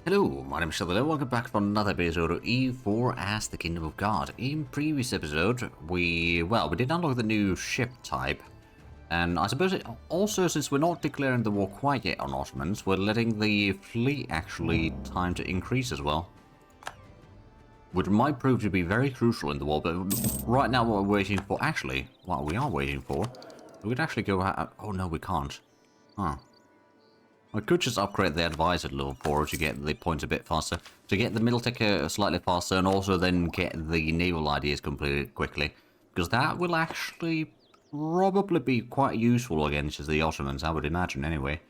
Hello, my name is Zhatelier. Welcome back for another episode of EU4 as the Kingdom of God. In previous episode, we did unlock the new ship type. And I suppose also, since we're not declaring the war quite yet on Ottomans, we're letting the fleet actually time to increase as well. Which might prove to be very crucial in the war, but right now what we're waiting for, actually, what we are waiting for, we could actually go out, oh no we can't. Huh. I could just upgrade the advisor to level 4 to get the points a bit faster, to get the Militech slightly faster, and also then get the naval ideas completed quickly. Because that will actually probably be quite useful against the Ottomans, I would imagine anyway.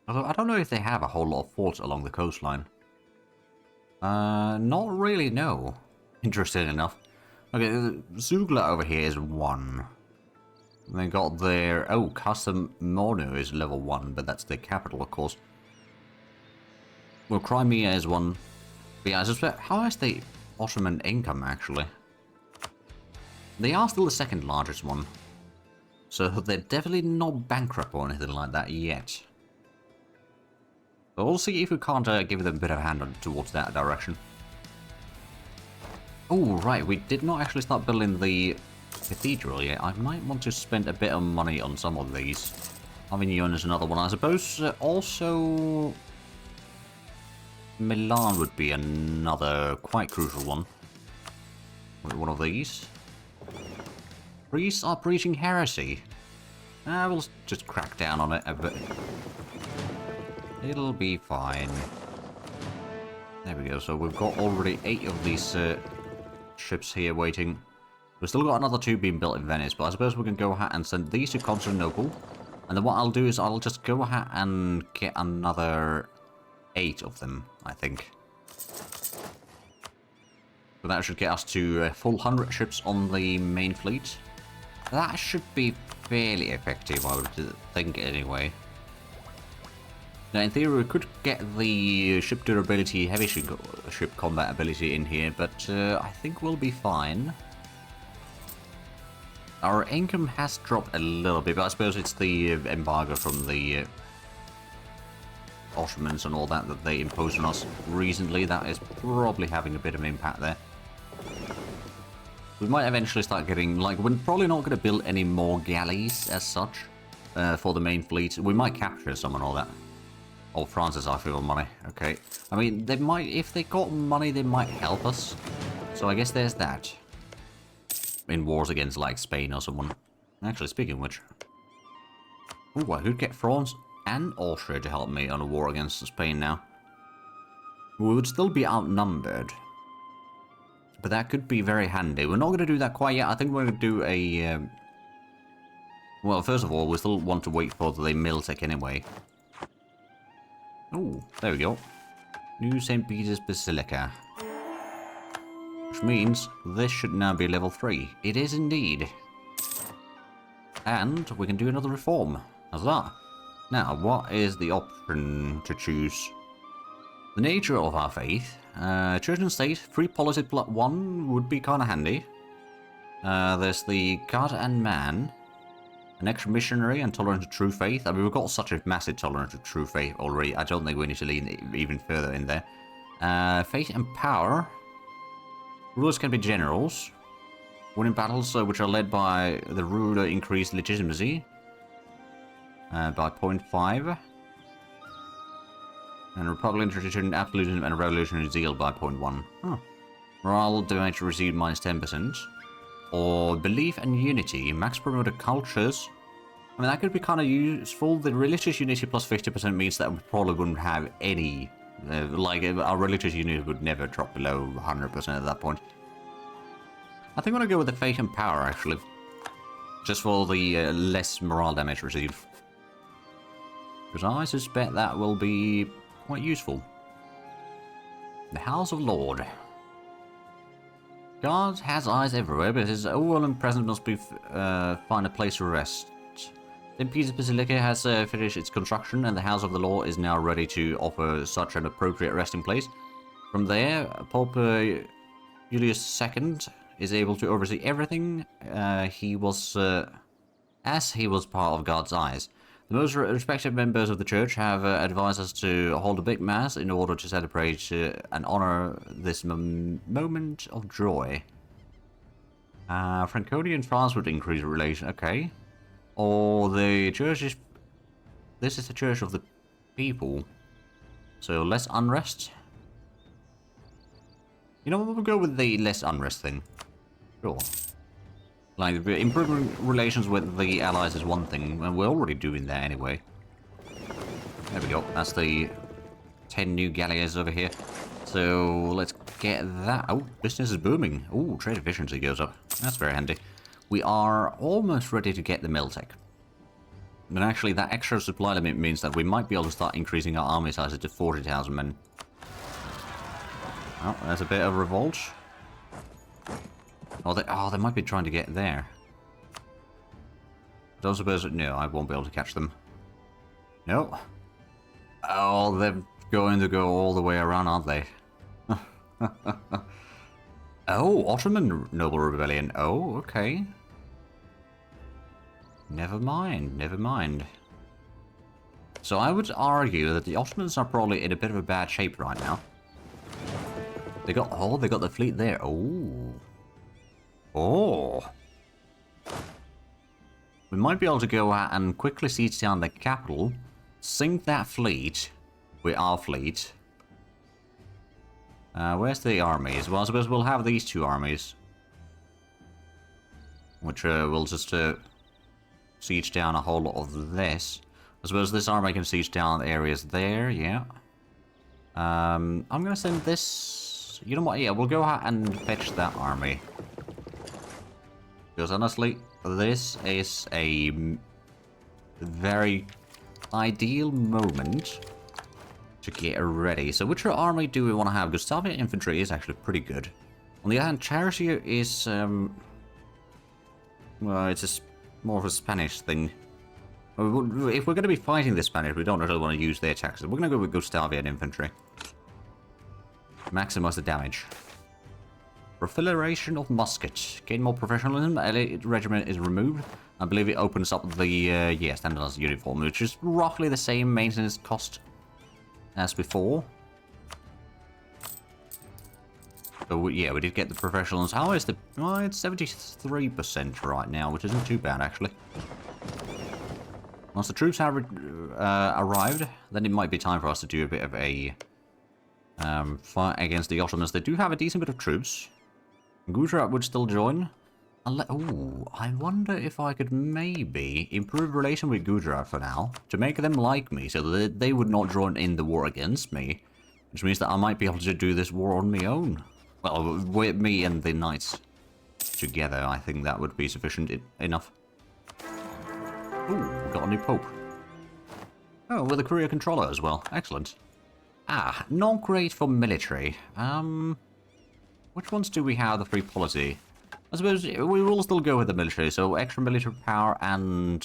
Although I don't know if they have a whole lot of forts along the coastline. Not really, no. Interesting enough. Okay, Zugla over here is 1. They got their... oh, Custom Mono is level 1, but that's the capital, of course. Well, Crimea is 1. But yeah, I suspect... how is the Ottoman income, actually? They are still the second largest one. So they're definitely not bankrupt or anything like that yet. But we'll see if we can't give them a bit of a hand towards that direction. Oh, right, we did not actually start building the cathedral yet. I might want to spend a bit of money on some of these. Avignon is another one. I suppose also Milan would be another quite crucial one. One of these. Priests are preaching heresy. We'll just crack down on it a bit. It'll be fine. There we go. So we've got already 8 of these ships here waiting. We've still got another 2 being built in Venice, but I suppose we can go ahead and send these to Constantinople. And then what I'll do is I'll just go ahead and get another 8 of them, I think. So that should get us to a full 100 ships on the main fleet. That should be fairly effective, I would think, anyway. Now, in theory, we could get the ship durability, heavy ship combat ability in here, but I think we'll be fine. Our income has dropped a little bit, but I suppose it's the embargo from the Ottomans and all that they imposed on us recently. That is probably having a bit of an impact there. We might eventually start getting, like, we're probably not going to build any more galleys as such for the main fleet. We might capture some and all that. Oh, France is asking for money. Okay. I mean, they might, if they got money, they might help us. So I guess there's that. In wars against, like, Spain or someone. Actually, speaking of which. Ooh, I could get France and Austria to help me on a war against Spain now. We would still be outnumbered. But that could be very handy. We're not going to do that quite yet. I think we're going to do a... well, first of all, we still want to wait for the Militech anyway. Oh, there we go. New St. Peter's Basilica. Which means this should now be level 3. It is indeed. And we can do another reform. Huzzah! Now, what is the option to choose? The nature of our faith. Church and state, free policy +1 would be kind of handy. There's the God and Man. An extra missionary and tolerant to true faith. I mean, we've got such a massive tolerance to true faith already. I don't think we need to lean even further in there. Faith and power. Rulers can be generals. Winning battles which are led by the ruler increase legitimacy by 0.5. And Republican tradition, absolutism, and revolutionary zeal by 0.1. Huh. Morale damage received -10%. Or belief and unity, max promoted cultures. I mean, that could be kind of useful. The religious unity plus 50% means that we probably wouldn't have any. Like, our religious unity would never drop below 100% at that point. I think I'm going to go with the faith and power, actually. Just for the less morale damage received. Because I suspect that will be quite useful. The House of Lord. God has eyes everywhere, but his overwhelming presence must be find a place to rest. St. Peter's Basilica has finished its construction, and the House of the Lord is now ready to offer such an appropriate resting place. From there, Pope Julius II is able to oversee everything. As he was part of God's eyes. The most respected members of the church have advised us to hold a big mass in order to celebrate and honor this moment of joy. Franconia and France would increase relation. Okay. Or the church is... This is the church of the people. So less unrest. You know what, we'll go with the less unrest thing. Sure. Like, improving relations with the allies is one thing, and we're already doing that anyway. There we go. That's the 10 new galleys over here. So, let's get that. Oh, business is booming. Oh, trade efficiency goes up. That's very handy. We are almost ready to get the Miltech. But actually, that extra supply limit means that we might be able to start increasing our army sizes to 40,000 men. Oh, there's a bit of revolt. Oh, they might be trying to get there. Don't suppose... No, I won't be able to catch them. No. Oh, they're going to go all the way around, aren't they? Oh, Ottoman Noble Rebellion. Oh, okay. Never mind, never mind. So I would argue that the Ottomans are probably in a bit of a bad shape right now. They got the fleet there. Oh. Oh. We might be able to go out and quickly siege down the capital, sink that fleet with our fleet. Where's the armies? Well, I suppose we'll have these two armies, which will just siege down a whole lot of this. I suppose this army can siege down areas there, yeah. I'm gonna send this... You know what, yeah, we'll go out and fetch that army. Because honestly, this is a very ideal moment to get ready. So which army do we want to have? Gustavian infantry is actually pretty good. On the other hand, Chartier is... well, it's more of a Spanish thing. If we're going to be fighting the Spanish, we don't really want to use their taxes. We're going to go with Gustavian infantry. Maximize the damage. Refrigeration of musket. Gain more professionalism. Elite regiment is removed. I believe it opens up the standardized uniform, which is roughly the same maintenance cost as before. So yeah, we did get the professionals. How is the... Well, it's 73% right now, which isn't too bad actually. Once the troops have arrived, then it might be time for us to do a bit of a fight against the Ottomans. They do have a decent bit of troops. Gujarat would still join. Oh, I wonder if I could maybe improve relation with Gujarat for now, to make them like me, so that they would not join in the war against me. Which means that I might be able to do this war on my own. Well, with me and the knights together, I think that would be sufficient enough. Ooh, we got a new pope. Oh, with a courier controller as well. Excellent. Ah, not great for military. Which ones do we have the free policy? I suppose we will still go with the military, so extra military power and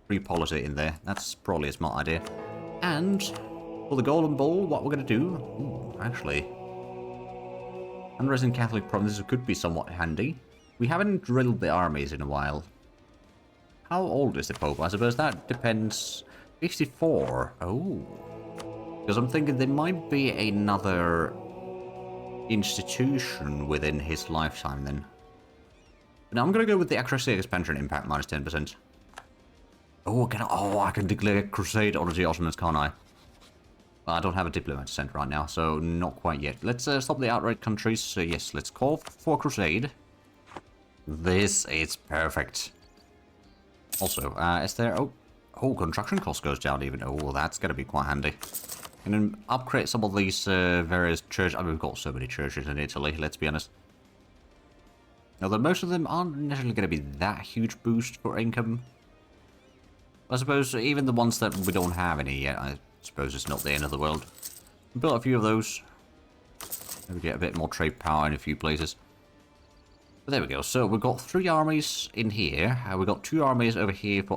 free policy in there. That's probably a smart idea. And for the Golden Ball, what we're going to do... Ooh, actually... Unrest in Catholic provinces could be somewhat handy. We haven't drilled the armies in a while. How old is the Pope? I suppose that depends... 54. Oh. Because I'm thinking there might be another institution within his lifetime then. But now I'm going to go with the accuracy expansion impact minus 10%. Oh, I can declare crusade on the Ottomans, can't I? Well, I don't have a diplomat sent right now, so not quite yet. Let's stop the outright countries. So yes, let's call for a crusade. This is perfect. Also, is there... Oh, construction cost goes down even. Oh, that's going to be quite handy. And then upgrade some of these various churches. I mean, we've got so many churches in Italy, let's be honest. Although most of them aren't necessarily going to be that huge boost for income. I suppose even the ones that we don't have any yet, I suppose it's not the end of the world. We built a few of those. Maybe get a bit more trade power in a few places. But there we go. So we've got 3 armies in here. We've got 2 armies over here for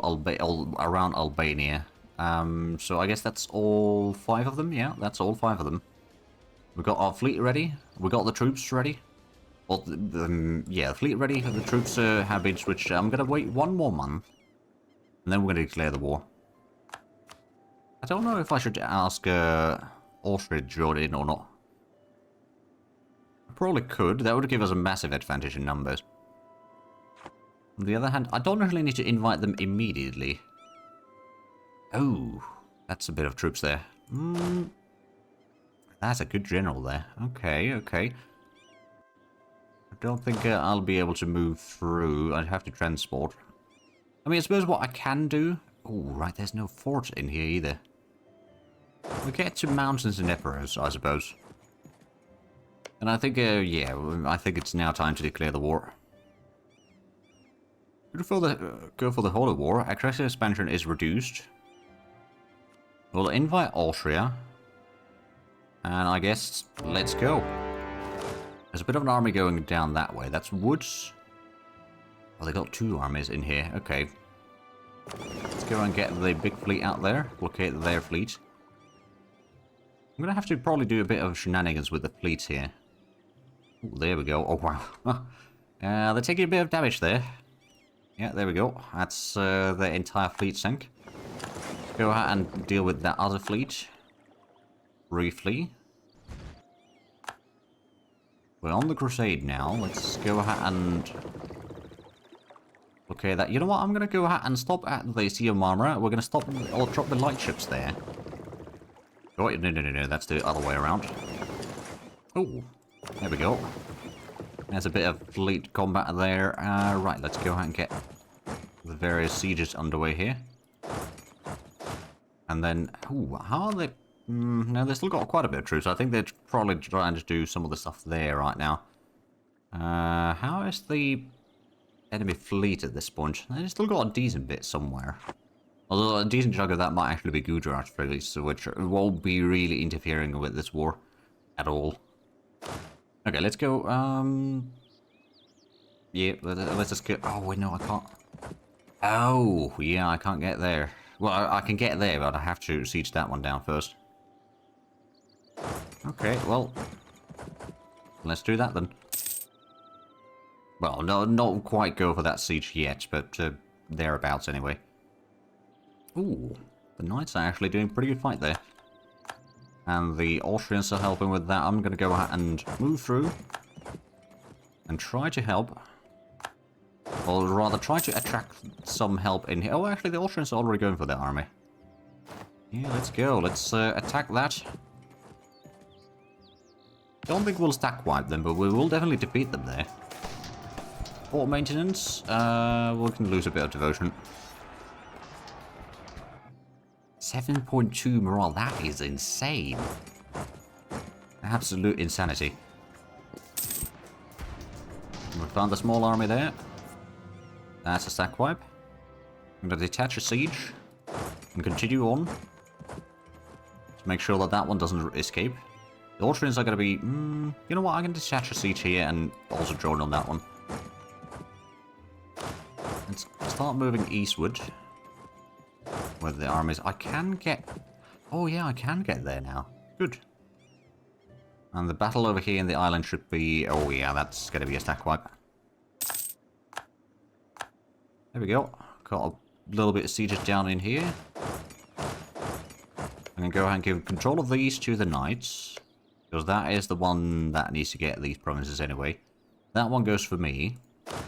around Albania. So I guess that's all 5 of them. Yeah, that's all 5 of them. We've got our fleet ready. We've got the troops ready. Well, yeah, the fleet ready. The troops have been switched. I'm going to wait 1 more month. And then we're going to declare the war. I don't know if I should ask Austria to join in or not. I probably could. That would give us a massive advantage in numbers. On the other hand, I don't really need to invite them immediately. Oh, that's a bit of troops there. That's a good general there. Okay, okay. I don't think I'll be able to move through. I'd have to transport. I mean, I suppose what I can do... Oh, right, there's no fort in here either. We get to mountains and emperors, I suppose. And I think, yeah, I think it's now time to declare the war. Go for the Holy War. Aggressive expansion is reduced. We'll invite Austria. And I guess, let's go. There's a bit of an army going down that way. That's woods. Well, they got 2 armies in here. Okay. Let's go and get the big fleet out there. Locate their fleet. I'm gonna have to probably do a bit of shenanigans with the fleets here. Ooh, there we go. Oh, wow. They're taking a bit of damage there. Yeah, there we go. That's the entire fleet sank. Go ahead and deal with that other fleet. Briefly. We're on the crusade now. Let's go ahead and... Okay, that... You know what? I'm going to go ahead and stop at the Sea of Marmara. We're going to stop or drop the light ships there. Oh, no. That's the other way around. Oh, there we go. There's a bit of fleet combat there. Right, let's go ahead and get the various sieges underway here. And then... Ooh, how are they... no, they've still got quite a bit of troops. I think they're probably trying to do some of the stuff there right now. How is the enemy fleet at this point? They've still got a decent bit somewhere. Although a decent chunk of that might actually be Gujarat fleets, which won't be really interfering with this war at all. Okay, let's go. Yeah, let's just go. Oh, wait, no, I can't. Oh, yeah, I can't get there. Well, I can get there, but I have to siege that one down first. Okay, well, let's do that then. Well, no, not quite go for that siege yet, but thereabouts anyway. Ooh, the Knights are actually doing a pretty good fight there. And the Austrians are helping with that. I'm going to go ahead and move through and try to help. Or rather, try to attract some help in here. Oh, actually, the Austrians are already going for their army. Yeah, let's go. Let's attack that. Don't think we'll stack wipe them, but we will definitely defeat them there. Fort maintenance. We can lose a bit of devotion. 7.2 morale. That is insane. Absolute insanity. We found a small army there. That's a stack wipe. I'm going to detach a siege and continue on to make sure that that one doesn't escape. The Austrians are going to be... you know what? I can detach a siege here and also join on that one. Let's start moving eastward with the armies. I can get... Oh yeah, I can get there now. Good. And the battle over here in the island should be... Oh yeah, that's going to be a stack wipe. There we go. Got a little bit of sieges down in here. I'm going to go ahead and give control of these to the Knights. Because that is the one that needs to get these provinces anyway. That one goes for me.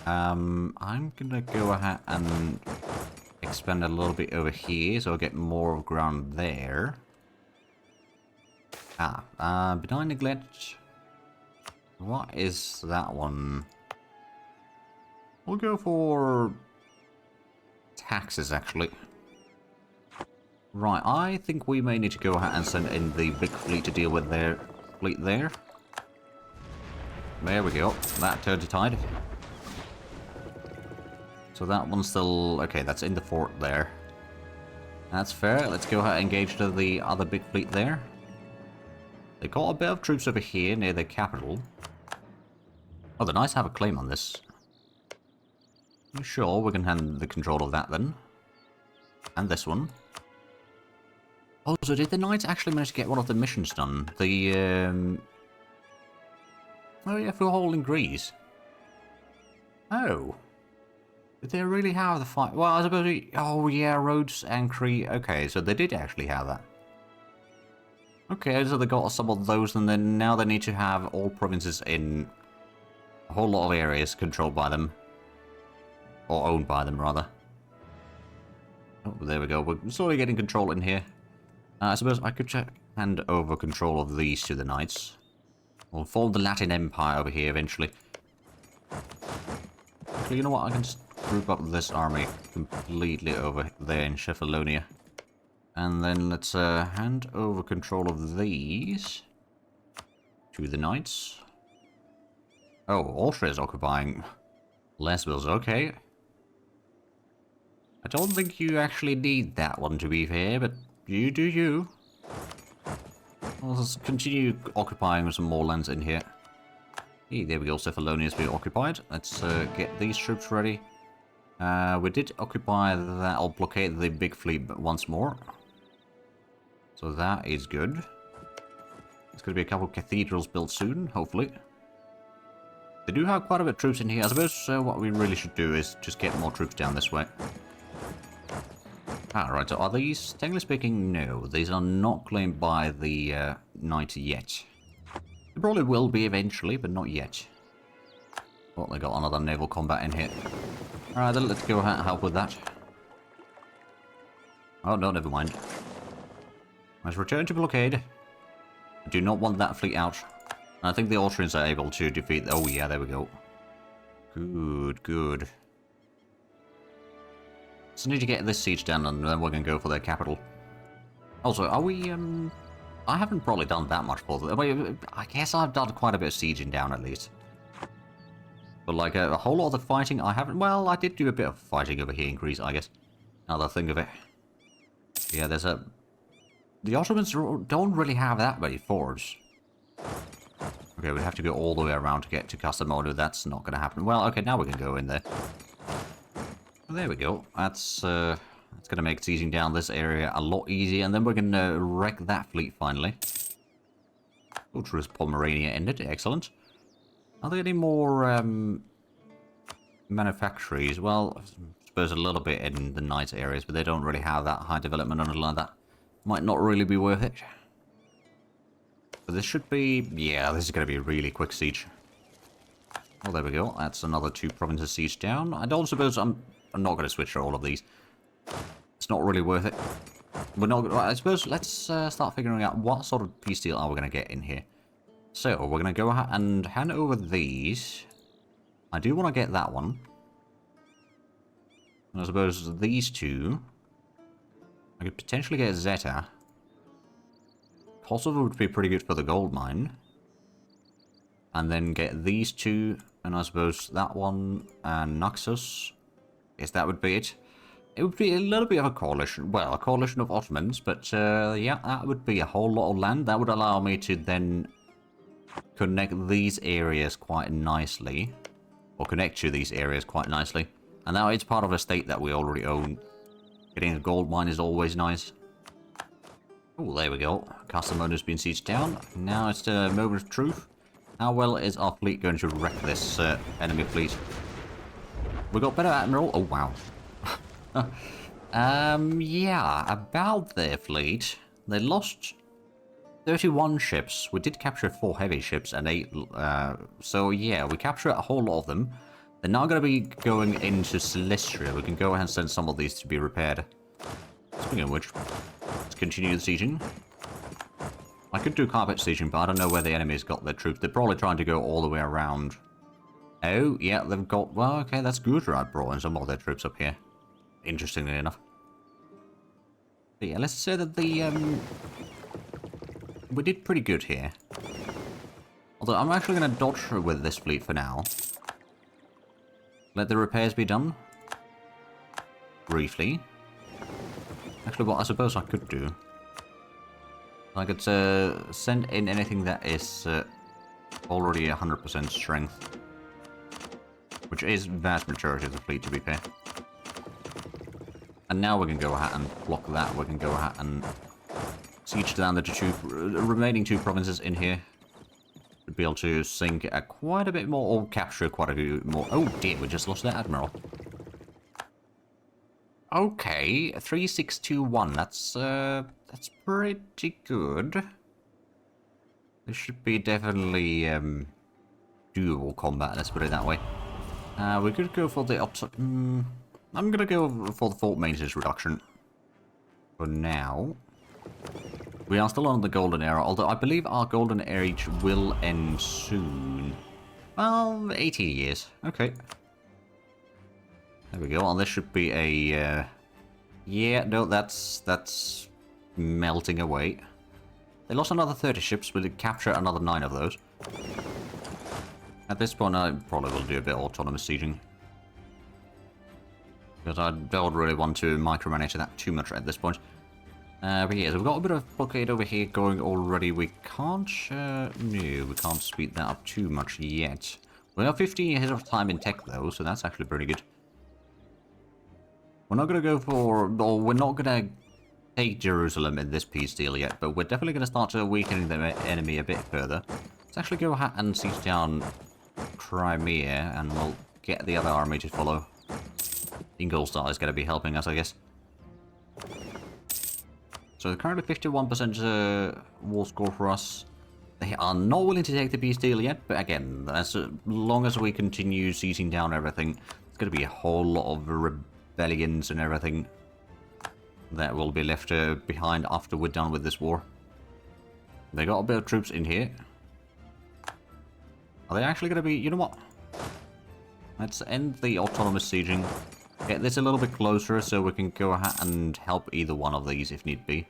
I'm going to go ahead and expand a little bit over here, so I'll get more ground there. Benign neglect. What is that one? We'll go for taxes, actually. Right, I think we may need to go ahead and send in the big fleet to deal with their fleet there. There we go. That turned the tide. So that one's still... Okay, that's in the fort there. That's fair. Let's go ahead and engage to the other big fleet there. They got a bit of troops over here near the capital. Oh, the Knights have a claim on this. Sure, we can hand the control of that then. And this one. Oh, so did the Knights actually manage to get one of the missions done? The, Oh yeah, for holding Greece. Oh. Did they really have the fight? Well, I suppose... Oh, yeah, Rhodes and Crete. Okay, so they did actually have that. Okay, so they got some of those, and then now they need to have all provinces in a whole lot of areas controlled by them. Or owned by them, rather. Oh, there we go. We're slowly getting control in here. I suppose I could hand over control of these to the knights. We'll form the Latin Empire over here eventually. Actually, you know what? I can just group up this army completely over there in Zhatelier. And then let's hand over control of these to the knights. Oh, Austria is occupying Lesbos, okay. I don't think you actually need that one, to be fair, but you do you. Let's continue occupying some more lands in here. Hey, there we go, Zhatelier has been occupied. Let's get these troops ready. We did occupy that, or blockade the big fleet once more. So that is good. There's going to be a couple of cathedrals built soon, hopefully. They do have quite a bit of troops in here. I suppose what we really should do is just get more troops down this way. Alright, so are these, technically speaking, no. These are not claimed by the knight yet. They probably will be eventually, but not yet. Well, they got another naval combat in here. Alright, then let's go ahead and help with that. Oh, no, never mind. Let's return to blockade. I do not want that fleet out. And I think the Austrians are able to defeat... Oh, yeah, there we go. Good, good. So need to get this siege done, and then we're going to go for their capital. Also, are we... I haven't probably done that much for them. I guess I've done quite a bit of sieging down, at least. But, like, a whole lot of the fighting, I haven't... Well, I did do a bit of fighting over here in Greece, I guess. Now that I think of it. Yeah, there's a... The Ottomans don't really have that many forts. Okay, we'd have to go all the way around to get to Kastamonu. That's not going to happen. Well, okay, now we can go in there. There we go. That's going to make sieging down this area a lot easier. And then we're going to wreck that fleet finally. Ultra's Pomerania ended. Excellent. Are there any more manufactories? Well, I suppose a little bit in the nice areas, but they don't really have that high development or anything like that. Might not really be worth it. But this should be... Yeah, this is going to be a really quick siege. Well, there we go. That's another 2 provinces siege down. I don't suppose I'm not going to switch to all of these. It's not really worth it. We're not... I suppose let's start figuring out what sort of peace deal are we going to get in here. So, we're going to go ahead and hand over these. I do want to get that one. And I suppose these 2... I could potentially get Zeta. Kosovo would be pretty good for the gold mine. And then get these 2, and I suppose that one, and Naxos. Yes, that would be it. It would be a little bit of a coalition. Well, a coalition of Ottomans, but yeah, that would be a whole lot of land. That would allow me to then connect these areas quite nicely. Or connect to these areas quite nicely. And now it's part of a state that we already own. Getting a gold mine is always nice. Oh, there we go. Kastamonu's been sieged down. Now it's the moment of truth. How well is our fleet going to wreck this enemy fleet? We got better admiral. Oh, wow. Yeah, about their fleet. They lost 31 ships. We did capture 4 heavy ships and 8... so, yeah, we captured a whole lot of them. They're now going to be going into Silistria. We can go ahead and send some of these to be repaired. Speaking of which, let's continue the sieging. I could do carpet sieging, but I don't know where the enemy's got their troops. They're probably trying to go all the way around. Oh, yeah, they've got... Well, okay, that's good. I brought in some of their troops up here. Interestingly enough. But yeah, let's say that the... We did pretty good here. Although I'm actually going to dodge with this fleet for now. Let the repairs be done. Briefly. Actually, what I suppose I could do. I could send in anything that is already 100% strength. Which is vast majority of the fleet, to be fair. And now we can go ahead and block that. We can go ahead and siege down the remaining 2 provinces in here. We'd be able to sink quite a bit more, or capture quite a few more. Oh dear, we just lost that admiral. Okay, 3621. That's pretty good. This should be definitely doable combat. Let's put it that way. We could go for the I'm gonna go for the fault maintenance reduction for now. We are still on the golden era, although I believe our golden age will end soon. Well, 80 years. Okay. There we go. And this should be a... yeah, no, that's melting away. They lost another 30 ships. We'll capture another 9 of those. At this point, I probably will do a bit of autonomous sieging. Because I don't really want to micromanage that too much at this point. But yeah, so we've got a bit of blockade over here going already. We can't... no, we can't speed that up too much yet. We are 15 years of time in tech, though, so that's actually pretty good. We're not going to go for... or we're not going to take Jerusalem in this peace deal yet, but we're definitely going to start weakening the enemy a bit further. Let's actually go ahead and siege down Crimea, and we'll get the other army to follow. Ingolstadt is going to be helping us, I guess. So currently 51% war score for us. They are not willing to take the peace deal yet, but again, as long as we continue seizing down everything, it's going to be a whole lot of rebellions and everything that will be left behind after we're done with this war. They got a bit of troops in here. Are they actually going to be... you know what? Let's end the autonomous sieging. Get this a little bit closer so we can go ahead and help either one of these if need be.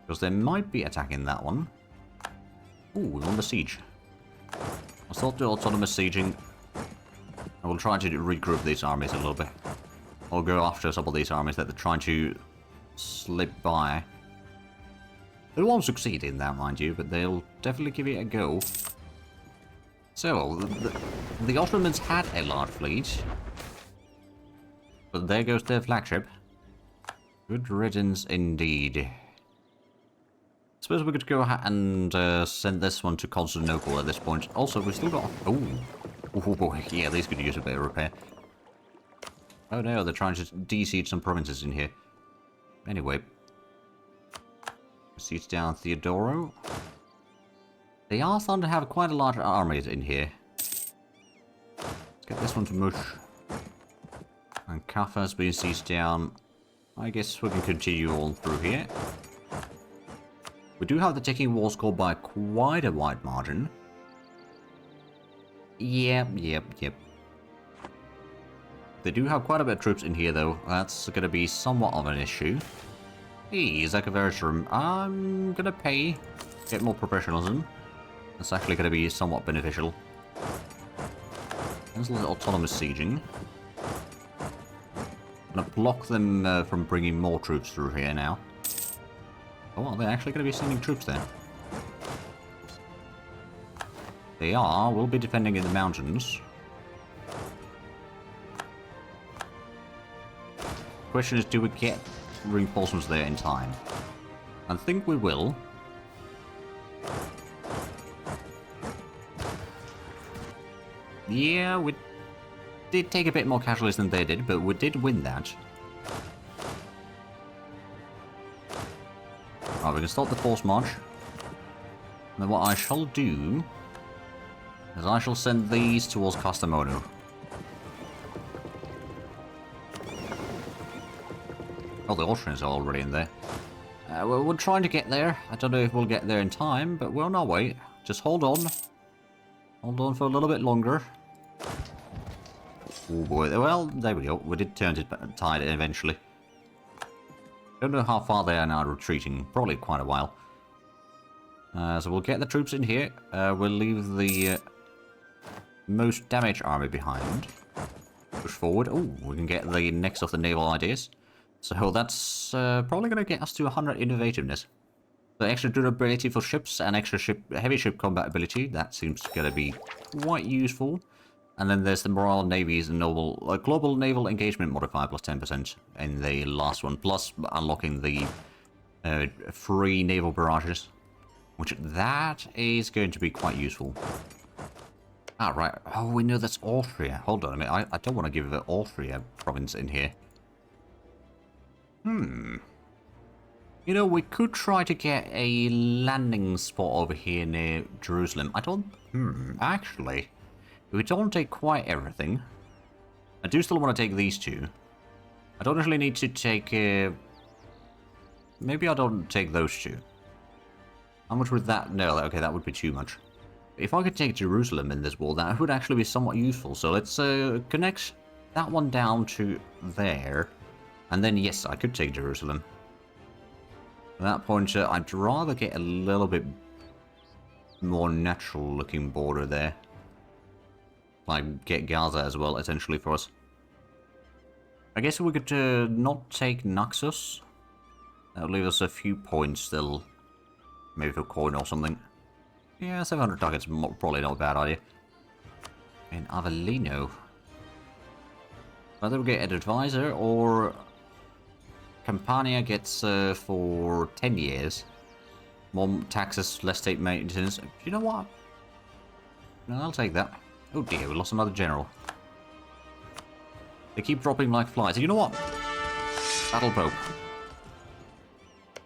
Because they might be attacking that one. Ooh, we won the siege. I'll start the autonomous sieging. I will try to regroup these armies a little bit. I'll go after some of these armies that they're trying to slip by. They won't succeed in that, mind you, but they'll definitely give it a go. So, the Ottomans had a large fleet. But there goes their flagship. Good riddance indeed. Suppose we could go ahead and send this one to Constantinople at this point. Also, we've still got... oh boy, yeah, these could use a bit of repair. Oh no, they're trying to de-siege some provinces in here. Anyway. Siege down Theodoro. They are starting to have quite a large army in here. Let's get this one to mush. And Kaffa's been sieged down. I guess we can continue on through here. We do have the ticking war score by quite a wide margin. Yep. They do have quite a bit of troops in here, though. That's going to be somewhat of an issue. Hey, Zakavarism, I'm going to pay. Get more professionalism. That's actually going to be somewhat beneficial. There's a little autonomous sieging. I'm going to block them from bringing more troops through here now. Oh, are they actually going to be sending troops there? They are. We'll be defending in the mountains. Question is, do we get reinforcements there in time? I think we will. Yeah, we did take a bit more casualties than they did, but we did win that. Right, we can start the force march. And then what I shall do is I shall send these towards Kastamonu. Oh, the Austrians are already in there. We're trying to get there. I don't know if we'll get there in time, but we're on our way. Just hold on. Hold on for a little bit longer. Oh boy, well, there we go. We did turn the tide eventually. Don't know how far they are now retreating. Probably quite a while. So we'll get the troops in here. We'll leave the most damaged army behind. Push forward. Oh, we can get the next of the naval ideas. So that's probably going to get us to 100 innovativeness. The extra durability for ships and extra heavy ship combat ability. That seems going to be quite useful. And then there's the morale navies and global naval engagement modifier plus 10% in the last one. Plus unlocking the free naval barrages. Which that is going to be quite useful. Ah, right. Oh, we know that's Austria. Hold on a minute. I don't want to give Austria province in here. You know, we could try to get a landing spot over here near Jerusalem. I don't... actually, if we don't take quite everything, I do still want to take these two. I don't actually need to take... maybe I don't take those two. How much would that... No, okay, that would be too much. If I could take Jerusalem in this war, that would actually be somewhat useful. So let's connect that one down to there. And then, yes, I could take Jerusalem. At that point, I'd rather get a little bit more natural-looking border there. Like, get Gaza as well, essentially, for us. I guess we could not take Naxos. That would leave us a few points still. Maybe for coin or something. Yeah, 700 targets, probably not a bad idea. And Avellino. Whether we get an advisor or... Campania gets for 10 years. More taxes, less state maintenance. You know what? No, I'll take that. Oh dear, we lost another general. They keep dropping like flies. You know what? Battle Pope.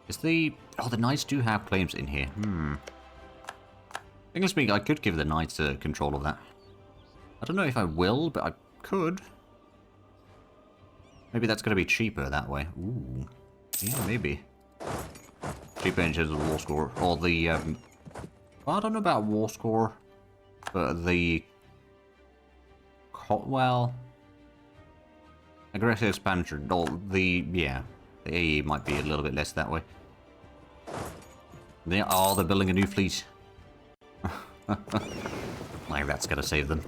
Is the... Oh, the Knights do have claims in here. English speaking, I could give the Knights control of that. I don't know if I will, but I could. Maybe that's going to be cheaper that way. Ooh. Yeah, maybe. Cheaper in terms of the war score. Or the, well, I don't know about war score. But the... Well... Aggressive expansion. Or the... Yeah. The AE might be a little bit less that way. They're building a new fleet. Like, that's going to save them.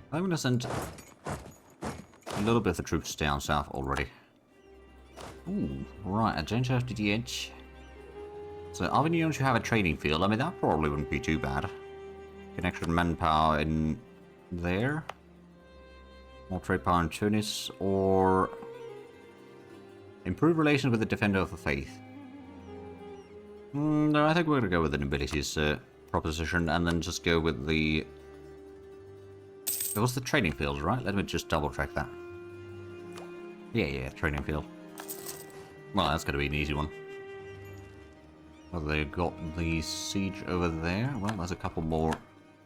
I'm going to send a little bit of the troops down south already. Ooh, right, agenda of the edge. So, Avignon should have a training field. I mean, that probably wouldn't be too bad. Get extra manpower in there. More trade power in Tunis, or... Improve relations with the Defender of the Faith. No, I think we're going to go with the Nobilities proposition, and then just go with the... It was the training field, right? Let me just double check that. Yeah, training field. Well, that's going to be an easy one. Well, they've got the siege over there. Well, there's a couple more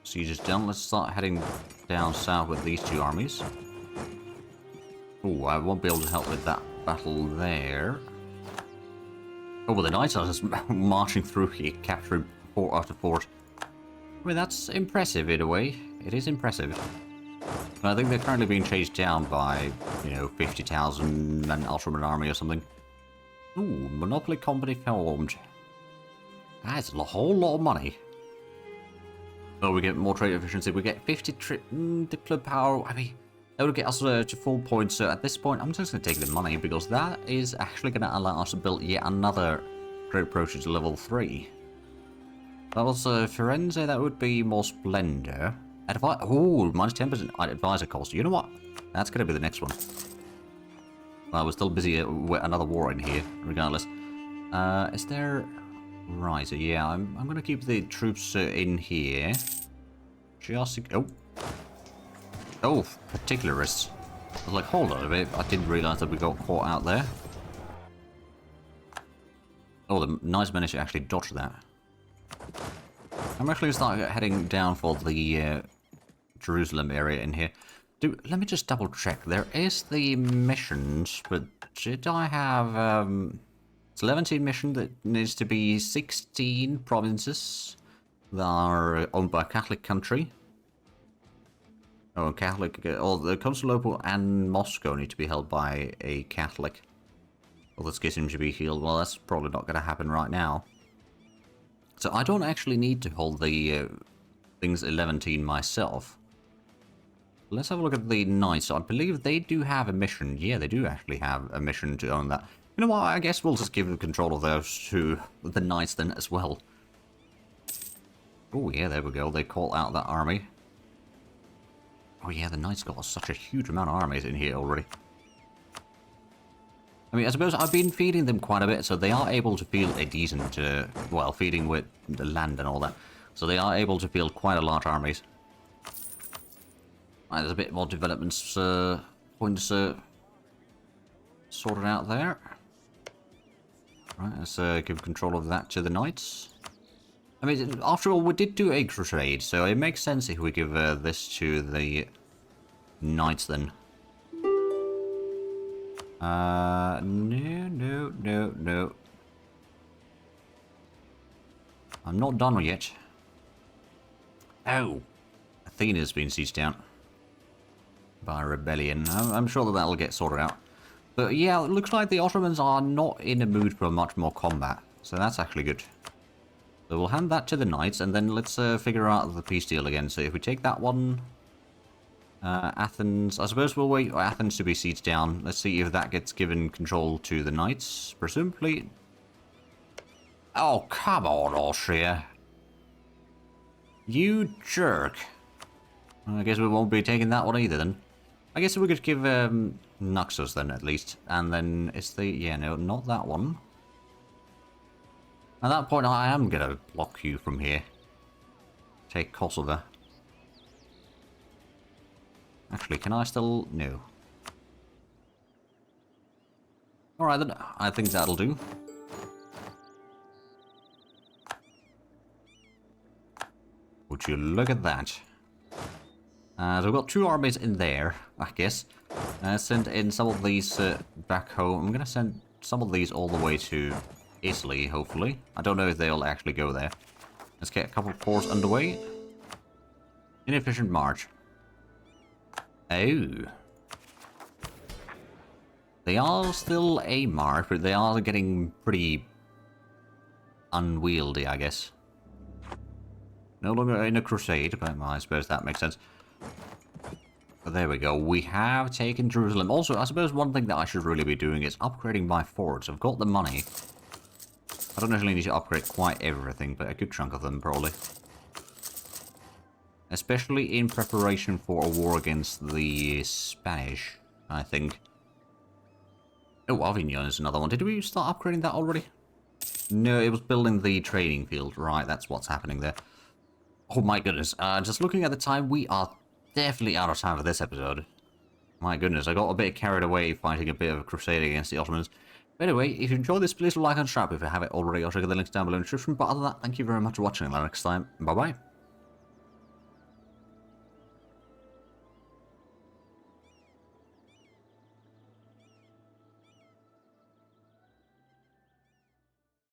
sieges done. Let's start heading down south with these two armies. Oh, I won't be able to help with that battle there. Oh, well, the Knights are just marching through here, capturing fort after fort. I mean, that's impressive in a way. It is impressive. I think they're currently being chased down by, 50,000 and Ultraman army or something. Ooh, Monopoly company formed. That's a whole lot of money. Oh, we get more trade efficiency. We get 50 diplo power. I mean, that would get us to full points. So at this point, I'm just going to take the money because that is actually going to allow us to build yet another trade approach to level 3. That was Firenze. That would be more Splendor. Oh, minus 10% advisor cost. You know what? That's going to be the next one. Well, we're still busy with another war in here, regardless. Is there... Right, so yeah, I'm going to keep the troops in here. Just... Oh, particularists. I was like, hold on a bit. I didn't realise that we got caught out there. Oh, the Knights managed to actually dodge that. I'm actually going to start heading down for the Jerusalem area in here. Let me just double check. There is the missions, but did I have... It's 11 mission that needs to be 16 provinces that are owned by a Catholic country. Oh, Catholic... Or the Constantinople and Moscow need to be held by a Catholic. Well, the schism should be healed. Well, that's probably not going to happen right now. So I don't actually need to hold the things 11 myself. Let's have a look at the Knights. I believe they do have a mission. Yeah, they do actually have a mission to own that. You know what? I guess we'll just give the control of those to the Knights then as well. Oh yeah, there we go. They call out that army. Oh yeah, the Knights got such a huge amount of armies in here already. I mean, I suppose I've been feeding them quite a bit, so they are able to field a decent, well, feeding with the land and all that. So they are able to field quite a large armies. Right, there's a bit more developments points sorted out there. Right, let's give control of that to the knights. I mean, after all, we did do a crusade, so it makes sense if we give this to the knights then. No. I'm not done yet. Oh, Athena's been sieged down by a rebellion. I'm sure that that'll get sorted out. But yeah, it looks like the Ottomans are not in a mood for much more combat, so that's actually good. So we'll hand that to the knights, and then let's figure out the peace deal again. So if we take that one, Athens, I suppose we'll wait for Athens to be sieged down. Let's see if that gets given control to the knights, presumably. Oh, come on, Austria. You jerk. I guess we won't be taking that one either then. I guess we could give Naxos then at least. And then it's the... yeah, no, not that one. At that point I am going to block you from here. Take Kosovo. Actually, can I still... no. Alright then, I think that'll do. Would you look at that? So we've got 2 armies in there, I guess. Send in some of these back home. I'm going to send some of these all the way to Italy, hopefully. I don't know if they'll actually go there. Let's get a couple of forts underway. Inefficient march. Oh. They are still a march, but they are getting pretty unwieldy, I guess. No longer in a crusade, but I suppose that makes sense. But there we go, we have taken Jerusalem. Also, I suppose one thing that I should really be doing is upgrading my forts. I've got the money. I don't necessarily need to upgrade quite everything, but a good chunk of them, probably. Especially in preparation for a war against the Spanish, I think. Oh, Avignon is another one. Did we start upgrading that already? No, it was building the training field. Right, that's what's happening there. Oh my goodness, just looking at the time, we are definitely out of time for this episode. My goodness, I got a bit carried away fighting a bit of a crusade against the Ottomans. But anyway, if you enjoyed this, please like and subscribe if you haven't already. I'll check the links down below in the description. But other than that, thank you very much for watching. Until next time, bye-bye.